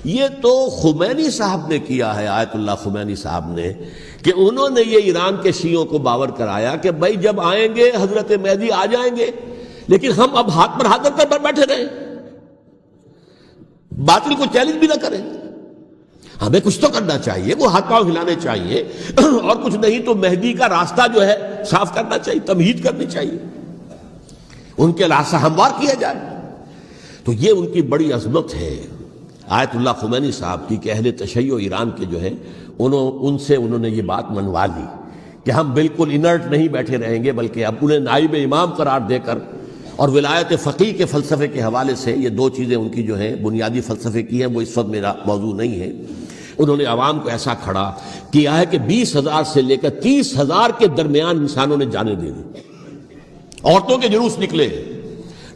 یہ تو خمینی صاحب نے کیا ہے، آیت اللہ خمینی صاحب نے، کہ انہوں نے یہ ایران کے شیعوں کو باور کرایا کہ بھائی جب آئیں گے حضرت مہدی آ جائیں گے، لیکن ہم اب ہاتھ پر ہاتھ رکھ کر بیٹھے رہیں، باطل کو چیلنج بھی نہ کریں، ہمیں کچھ تو کرنا چاہیے، وہ ہاتھ پاؤں ہلانے چاہیے، اور کچھ نہیں تو مہدی کا راستہ جو ہے صاف کرنا چاہیے، تمہید کرنی چاہیے، ان کے راستہ ہموار کیا جائے۔ تو یہ ان کی بڑی عظمت ہے آیت اللہ خمینی صاحب کی کہ اہل تشیع ایران کے جو ہے ان سے انہوں نے یہ بات منوا لی کہ ہم بالکل انرٹ نہیں بیٹھے رہیں گے، بلکہ اب انہیں نائب امام قرار دے کر اور ولایت فقیہ کے فلسفے کے حوالے سے، یہ دو چیزیں ان کی جو ہیں بنیادی فلسفے کی ہیں، وہ اس وقت میرا موضوع نہیں ہے، انہوں نے عوام کو ایسا کھڑا کیا ہے کہ 20,000 سے لے کر 30,000 کے درمیان انسانوں نے جانیں دے دی، عورتوں کے جلوس نکلے،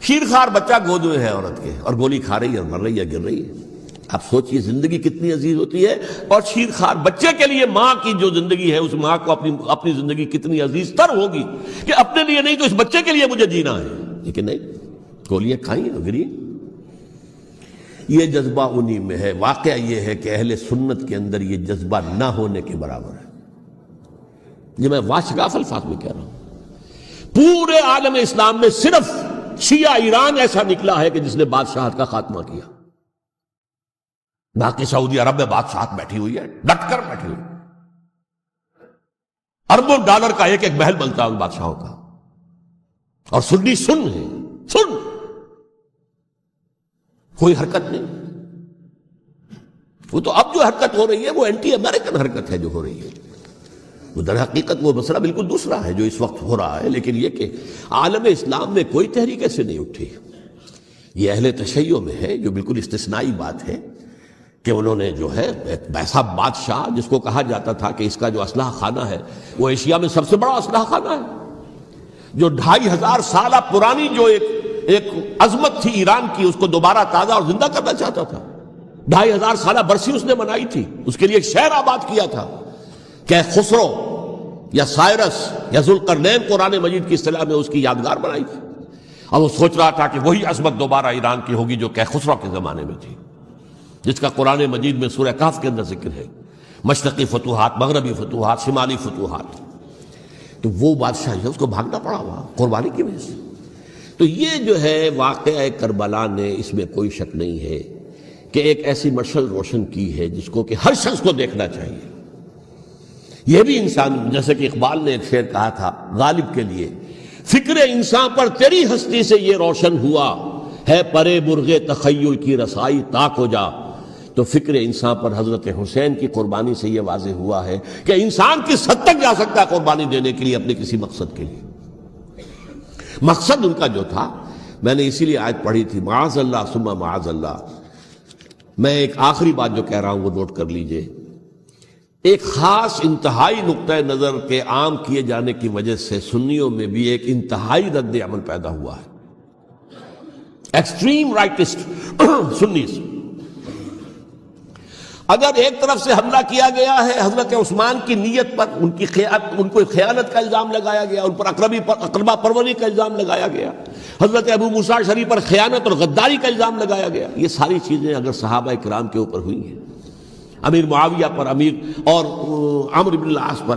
شیرخوار بچہ گود میں ہے عورت کے، اور گولی کھا رہی ہے اور مر رہی ہے، گر رہی ہے۔ آپ سوچئے زندگی کتنی عزیز ہوتی ہے، اور شیرخوار بچے کے لیے ماں کی جو زندگی ہے، اس ماں کو اپنی زندگی کتنی عزیز تر ہوگی کہ اپنے لیے نہیں تو اس بچے کے لیے مجھے جینا ہے، لیکن نہیں، گولیاں کھائیں اور گری۔ یہ جذبہ انہی میں ہے۔ واقعہ یہ ہے کہ اہل سنت کے اندر یہ جذبہ نہ ہونے کے برابر ہے، یہ میں واشگاف الفاظ میں کہہ رہا ہوں۔ پورے عالم اسلام میں صرف شیعہ ایران ایسا نکلا ہے کہ جس نے بادشاہت کا خاتمہ کیا، باقی سعودی عرب میں بادشاہت بیٹھی ہوئی ہے، ڈٹ کر بیٹھی ہوئی، اربوں ڈالر کا ایک ایک محل بنتا ہے ان بادشاہوں کا، اور سنی سن ہے، سن، کوئی حرکت نہیں۔ وہ تو اب جو حرکت ہو رہی ہے وہ اینٹی امریکن حرکت ہے جو ہو رہی ہے، وہ در حقیقت وہ مسئلہ بالکل دوسرا ہے جو اس وقت ہو رہا ہے، لیکن یہ کہ عالم اسلام میں کوئی تحریک ایسے نہیں اٹھی۔ یہ اہل تشیع میں ہے جو بالکل استثنائی بات ہے کہ انہوں نے جو ہے ایک ایسا بادشاہ جس کو کہا جاتا تھا کہ اس کا جو اسلحہ خانہ ہے وہ ایشیا میں سب سے بڑا اسلحہ خانہ ہے، جو 2500 سالہ پرانی جو ایک عظمت تھی ایران کی، اس کو دوبارہ تازہ اور زندہ کرنا چاہتا تھا۔ 2500 سالہ برسی اس نے منائی تھی، اس کے لیے ایک شہر آباد کیا تھا کہ خسرو یا سائرس یا ذوالقرنین قرآن مجید کی اصطلاح میں اس کی یادگار بنائی تھی، اور وہ سوچ رہا تھا کہ وہی عظمت دوبارہ ایران کی ہوگی جو کہ خسرو کے زمانے میں تھی، جس کا قرآن مجید میں سورہ کہف کے اندر ذکر ہے، مشرقی فتوحات، مغربی فتوحات، شمالی فتوحات۔ تو وہ بادشاہ ہے، اس کو بھاگنا پڑا ہوا قربانی کی وجہ سے۔ تو یہ جو ہے واقعہ کربلا نے، اس میں کوئی شک نہیں ہے کہ ایک ایسی مشعل روشن کی ہے جس کو کہ ہر شخص کو دیکھنا چاہیے۔ یہ بھی انسان، جیسے کہ اقبال نے ایک شعر کہا تھا غالب کے لیے، فکر انسان پر تیری ہستی سے یہ روشن ہوا ہے، پرے مرغ تخیل کی رسائی تاک ہو جا۔ تو فکر انسان پر حضرت حسین کی قربانی سے یہ واضح ہوا ہے کہ انسان کس حد تک جا سکتا ہے قربانی دینے کے لیے اپنے کسی مقصد کے لیے۔ مقصد ان کا جو تھا، میں نے اسی لیے آیت پڑھی تھی، معاذ اللہ ثم معاذ اللہ۔ میں ایک آخری بات جو کہہ رہا ہوں وہ نوٹ کر لیجئے، ایک خاص انتہائی نقطۂ نظر کے عام کیے جانے کی وجہ سے سنیوں میں بھی ایک انتہائی رد عمل پیدا ہوا ہے، ایکسٹریم رائٹسٹ سنیز۔ اگر ایک طرف سے حملہ کیا گیا ہے حضرت عثمان کی نیت پر، ان کو خیانت کا الزام لگایا گیا، ان پر اقربا پروری کا الزام لگایا گیا، حضرت ابو موسیٰ شریف پر خیانت اور غداری کا الزام لگایا گیا، یہ ساری چیزیں اگر صحابہ کرام کے اوپر ہوئی ہیں، امیر معاویہ پر، امیر اور عمرو بن العاص پر،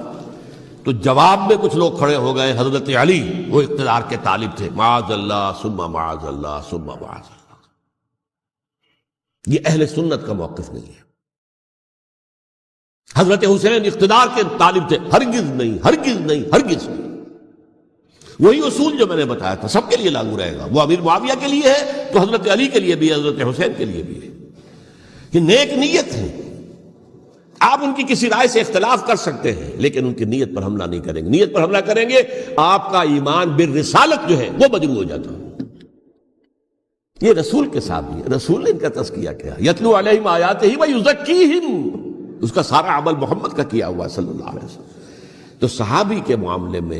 تو جواب میں کچھ لوگ کھڑے ہو گئے، حضرت علی وہ اقتدار کے طالب تھے، معاذ اللہ ثم معاذ اللہ ثم معاذ اللہ۔ یہ اہل سنت کا موقف نہیں ہے۔ حضرت حسین اقتدار کے طالب تھے، ہرگز نہیں، ہرگز نہیں، ہرگز نہیں۔ وہی اصول جو میں نے بتایا تھا سب کے لیے لاگو رہے گا، وہ امیر معاویہ کے لیے ہے تو حضرت علی کے لیے بھی ہے، حضرت حسین کے لیے بھی ہے۔ یہ نیک نیت ہے، آپ ان کی کسی رائے سے اختلاف کر سکتے ہیں لیکن ان کی نیت پر حملہ نہیں کریں گے۔ نیت پر حملہ کریں گے آپ کا ایمان بالرسالت جو ہے وہ مجروح ہو جاتا ہے۔ یہ رسول کے ساتھ بھی ہے، رسول نے ان کا تزکیہ کیا، یتلو علیہم آیاتہ ویزکیہم، اس کا سارا عمل محمد کا کیا ہوا ہے صلی اللہ علیہ وسلم۔ تو صحابی کے معاملے میں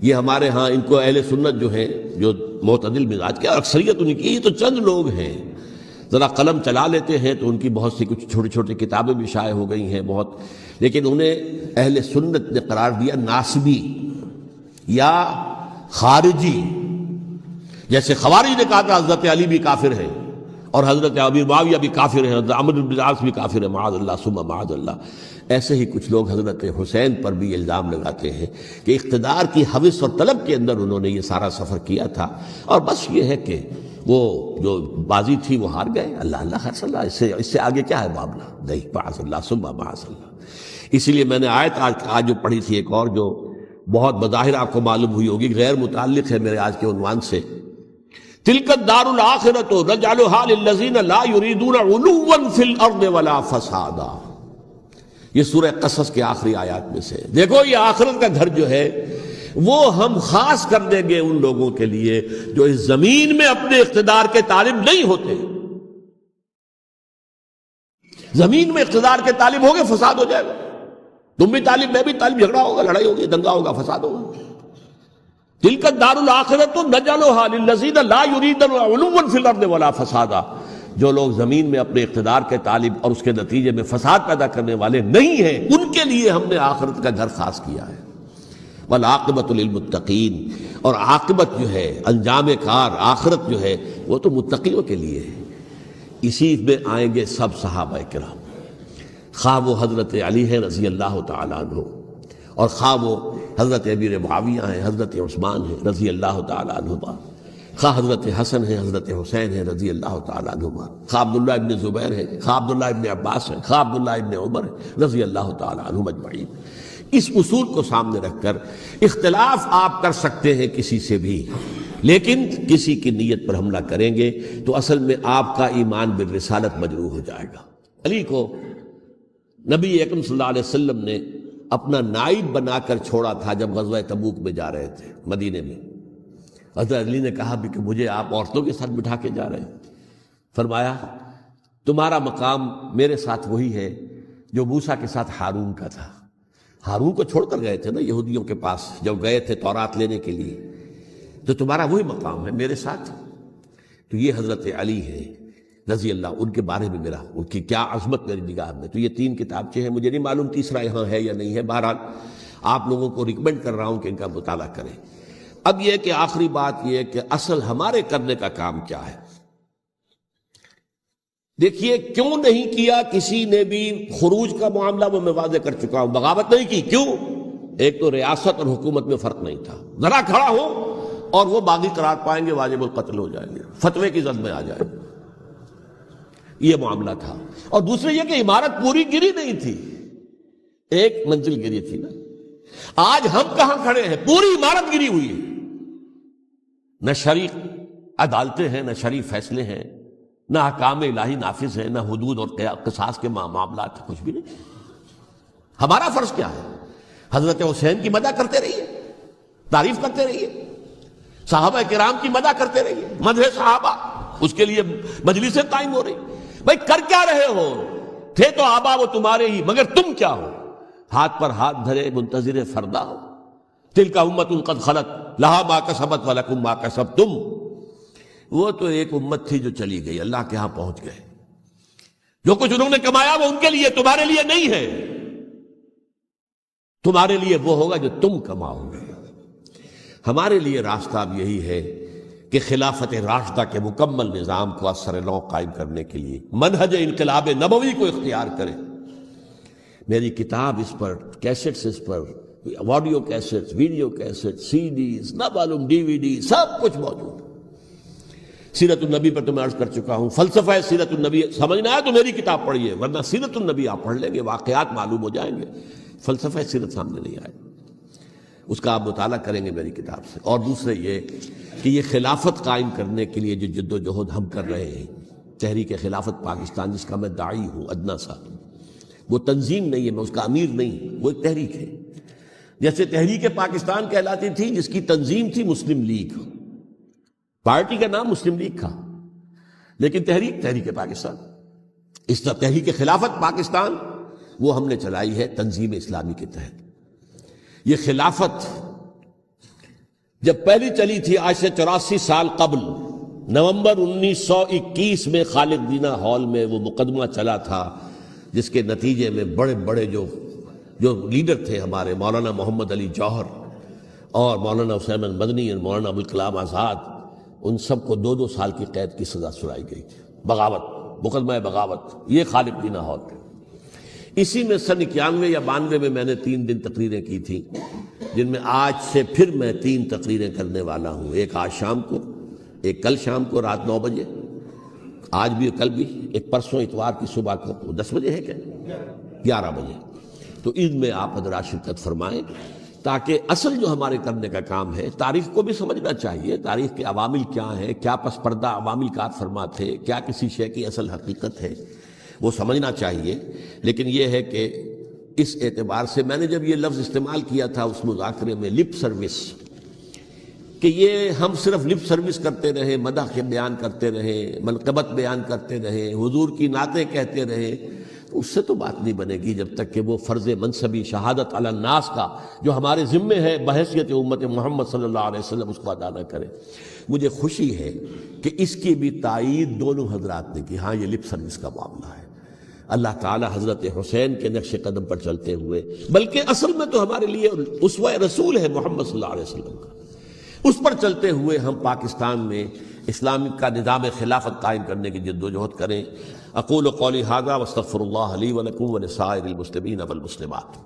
یہ ہمارے ہاں ان کو اہل سنت جو ہیں جو معتدل مزاج کے، اکثریت ان کی، یہ تو چند لوگ ہیں، ذرا قلم چلا لیتے ہیں تو ان کی بہت سی کچھ چھوٹی چھوٹی کتابیں بھی شائع ہو گئی ہیں بہت، لیکن انہیں اہل سنت نے قرار دیا ناسبی یا خارجی۔ جیسے خوارج نے کہا تھا حضرت علی بھی کافر ہیں اور حضرت ابی معاویہ بھی کافر ہیں، حضرت عمرو بن العاص بھی کافر ہیں، معاذ اللہ ثم معاذ اللہ۔ ایسے ہی کچھ لوگ حضرت حسین پر بھی الزام لگاتے ہیں کہ اقتدار کی ہوس اور طلب کے اندر انہوں نے یہ سارا سفر کیا تھا، اور بس یہ ہے کہ وہ جو بازی تھی وہ ہار گئے۔ اللہ اللہ خیر صلی اللہ، اس سے آگے کیا ہے معاملہ؟ نہیں، معاذ اللہ ثم معاذ اللہ۔ اسی لیے میں نے آیت آج جو پڑھی تھی ایک اور جو بہت بظاہر آپ کو معلوم ہوئی ہوگی، غیر متعلق ہے میرے آج کے عنوان سے، تلک الدار الآخرۃ نجعلھا للذین لا یریدون علوا فی الارض ولا فسادا۔ یہ سورہ قصص کے آخری آیات میں سے، دیکھو یہ آخرت کا گھر جو ہے وہ ہم خاص کر دیں گے ان لوگوں کے لیے جو اس زمین میں اپنے اقتدار کے طالب نہیں ہوتے۔ زمین میں اقتدار کے طالب ہوگے فساد ہو جائے گا، تم بھی طالب میں بھی طالب، جھگڑا ہوگا، لڑائی ہوگی، دنگا ہوگا، فساد ہوگا۔ تلک الدار الآخرۃ نجعلھا للذین لا یریدون علوا فی الارض ولا فسادا۔ جو لوگ زمین میں اپنے اقتدار کے طالب اور اس کے نتیجے میں فساد پیدا کرنے والے نہیں ہیں، ان کے لیے ہم نے آخرت کا گھر خاص کیا ہے۔ والعاقبۃ للمتقین، اور عاقبت جو ہے، انجام کار، آخرت جو ہے وہ تو متقیوں کے لیے ہے۔ اسی میں آئیں گے سب صحابہ کرام، خواہ وہ حضرت علی ہیں رضی اللہ تعالیٰ عنہ، اور خواہ وہ حضرت امیر معاویہ ہیں، حضرت عثمان ہیں رضی اللہ تعالیٰ عنہما، خواہ حضرت حسن ہیں، حضرت حسین ہیں رضی اللہ تعالیٰ عنہما، خواہ عبداللہ ابن زبیر ہیں، خواہ عبداللہ ابن عباس ہیں، خواہ عبداللہ ابن عمر ہیں رضی اللہ تعالیٰ عنہم اجمعین۔ اس اصول کو سامنے رکھ کر اختلاف آپ کر سکتے ہیں کسی سے بھی، لیکن کسی کی نیت پر حملہ کریں گے تو اصل میں آپ کا ایمان بالرسالت مجروح ہو جائے گا۔ علی کو نبی اکرم صلی اللہ علیہ وسلم نے اپنا نائب بنا کر چھوڑا تھا جب غزوہ تبوک میں جا رہے تھے مدینے میں۔ حضرت علی نے کہا بھی کہ مجھے آپ عورتوں کے ساتھ بٹھا کے جا رہے ہیں۔ فرمایا تمہارا مقام میرے ساتھ وہی ہے جو موسیٰ کے ساتھ ہارون کا تھا۔ ہارون کو چھوڑ کر گئے تھے نا یہودیوں کے پاس جب گئے تھے تورات لینے کے لیے، تو تمہارا وہی مقام ہے میرے ساتھ۔ تو یہ حضرت علی ہے رضی اللہ، ان کے بارے میں ان کی کیا عظمت میری نگاہ میں۔ تو یہ 3 کتابچے ہیں، مجھے نہیں معلوم تیسرا یہاں ہے یا نہیں ہے، بہرحال آپ لوگوں کو ریکمینڈ کر رہا ہوں کہ ان کا مطالعہ کریں۔ اب یہ کہ آخری بات یہ ہے کہ اصل ہمارے کرنے کا کام کیا ہے۔ دیکھیے کیوں نہیں کیا کسی نے بھی خروج کا معاملہ، وہ میں واضح کر چکا ہوں، بغاوت نہیں کی۔ کیوں؟ ایک تو ریاست اور حکومت میں فرق نہیں تھا، ذرا کھڑا ہو اور وہ باغی قرار پائیں گے، واجب القتل ہو جائیں گے، فتوے کی زد میں آ جائیں گے، یہ معاملہ تھا۔ اور دوسرے یہ کہ عمارت پوری گری نہیں تھی، ایک منزل گری تھی نا۔ آج ہم کہاں کھڑے ہیں؟ پوری عمارت گری ہوئی ہے، نہ شرعی عدالتیں ہیں، نہ شرعی فیصلے ہیں، نہ احکام الہی نافذ ہیں، نہ حدود اور قصاص کے معاملات، کچھ بھی نہیں۔ ہمارا فرض کیا ہے؟ حضرت حسین کی مدح کرتے رہیے، تعریف کرتے رہیے، صحابہ کرام کی مدح کرتے رہیے، مدح صحابہ، اس کے لیے مجلسیں قائم ہو رہی۔ بھائی کر کیا رہے ہو؟ تھے تو آبا وہ تمہارے ہی، مگر تم کیا ہو؟ ہاتھ پر ہاتھ دھرے منتظر فردا ہو۔ تلک امۃ قد خلت لہا ما کسبت ولکم ما کسبتم۔ وہ تو ایک امت تھی جو چلی گئی، اللہ کے ہاں پہنچ گئے، جو کچھ انہوں نے کمایا وہ ان کے لیے، تمہارے لیے نہیں ہے۔ تمہارے لیے وہ ہوگا جو تم کماؤ گے۔ ہمارے لیے راستہ اب یہی ہے کہ خلافت راشدہ کے مکمل نظام کو اثر نو قائم کرنے کے لیے منہج انقلاب نبوی کو اختیار کریں۔ میری کتاب اس پر، کیسٹس اس پر، آڈیو کیسٹس، ویڈیو کیسٹ، سی ڈیز، نہ معلوم ڈی وی ڈی، سب کچھ موجود۔ سیرت النبی پر تو میں عرض کر چکا ہوں، فلسفہ سیرت النبی سمجھنا ہے تو میری کتاب پڑھیے، ورنہ سیرت النبی آپ پڑھ لیں گے، واقعات معلوم ہو جائیں گے، فلسفہ سیرت سامنے نہیں آئے، اس کا آپ مطالعہ کریں گے میری کتاب سے۔ اور دوسرے یہ کہ یہ خلافت قائم کرنے کے لیے جو جد و جہد ہم کر رہے ہیں، تحریک خلافت پاکستان جس کا میں داعی ہوں ادنا سا، وہ تنظیم نہیں ہے، میں اس کا امیر نہیں، وہ ایک تحریک ہے۔ جیسے تحریک پاکستان کہلاتی تھی، جس کی تنظیم تھی مسلم لیگ، پارٹی کا نام مسلم لیگ تھا، لیکن تحریک پاکستان، اس طرح تحریک خلافت پاکستان وہ ہم نے چلائی ہے تنظیم اسلامی کے تحت۔ یہ خلافت جب پہلی چلی تھی آج سے 84 سال قبل، نومبر 1921 میں خالد دینا ہال میں وہ مقدمہ چلا تھا، جس کے نتیجے میں بڑے بڑے جو لیڈر تھے ہمارے، مولانا محمد علی جوہر اور مولانا حسین مدنی اور مولانا ابوالکلام آزاد، ان سب کو 2 سال کی قید کی سزا سنائی گئی تھی۔ بغاوت، مقدمہ بغاوت، یہ خالق دینا ہوتا ہے۔ اسی میں سن 91 یا 92 میں نے 3 دن تقریریں کی تھیں، جن میں آج سے پھر میں 3 تقریریں کرنے والا ہوں، ایک آج شام کو، ایک کل شام کو رات 9 بجے، آج بھی کل بھی، ایک پرسوں اتوار کی صبح کو 10 بجے ہے کیا 11 بجے۔ تو ان میں آپ حضرات شرکت فرمائیں، تاکہ اصل جو ہمارے کرنے کا کام ہے، تاریخ کو بھی سمجھنا چاہیے، تاریخ کے عوامل کیا ہیں، کیا پس پردہ عوامل کار فرما تھے، کیا کسی شے کی اصل حقیقت ہے، وہ سمجھنا چاہیے۔ لیکن یہ ہے کہ اس اعتبار سے میں نے جب یہ لفظ استعمال کیا تھا اس مذاکرے میں، لپ سروس، کہ یہ ہم صرف لپ سروس کرتے رہے، مدح کے بیان کرتے رہے، منقبت بیان کرتے رہے، حضور کی نعتیں کہتے رہے، اس سے تو بات نہیں بنے گی جب تک کہ وہ فرض منصبی شہادت علی الناس کا جو ہمارے ذمے ہے بحیثیت امت محمد صلی اللہ علیہ وسلم اس کو ادا نہ کرے۔ مجھے خوشی ہے کہ اس کی بھی تائید دونوں حضرات نے کی، ہاں یہ لپ سروس کا معاملہ ہے۔ اللہ تعالی حضرت حسین کے نقش قدم پر چلتے ہوئے، بلکہ اصل میں تو ہمارے لیے اسوہ رسول ہے محمد صلی اللہ علیہ وسلم کا، اس پر چلتے ہوئے ہم پاکستان میں اسلام کا نظام خلافت قائم کرنے کی جد و جہد کریں۔ اقول قولی ھذا واستغفر اللہ لی ولکم ولسائر المسلمین والمسلمات۔